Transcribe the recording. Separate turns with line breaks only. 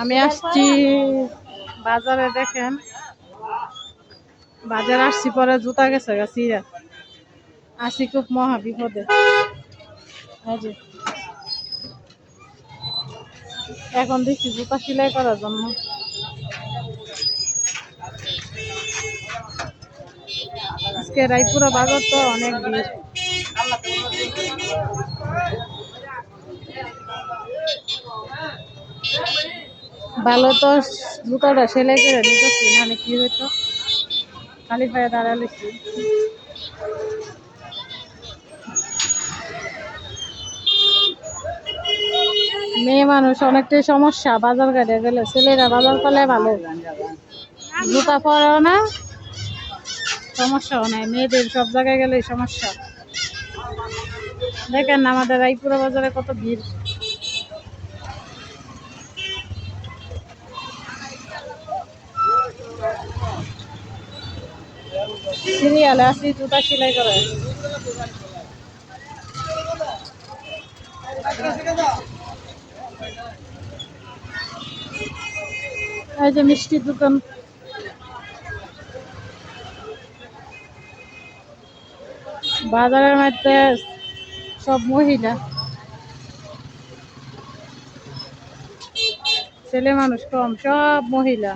আমি আসছি বাজারে, দেখেন বাজার আসছি, পরে জুতা গেছে চিরা, আসি খুব মহা বিপদে। এখন দেখছি জুতা সেলাই করার জন্য। আজকে রায়পুরা বাজার তো অনেক ভিড়। ভালো তো জুতাটা সেলাই করে নিতেছি, মানে কি হইতো খালি পায়ে দাঁড়ালেছি। মেয়ে মানুষ অনেকটাই সমস্যা বাজার ঘাটে গেলে, ছেলেরা বাজার করলে ভালো, জুতা পরেও না, সমস্যাও নাই। মেয়েদের সব জায়গায় গেলে সমস্যা। দেখেন আমাদের রায়পুরা বাজারে কত ভিড়। সিরিয়ালে আসি জুতা সেলাই করে। এই যে মিষ্টির দোকান, বাজারের মধ্যে সব মহিলা, ছেলে মানুষ কম, সব মহিলা।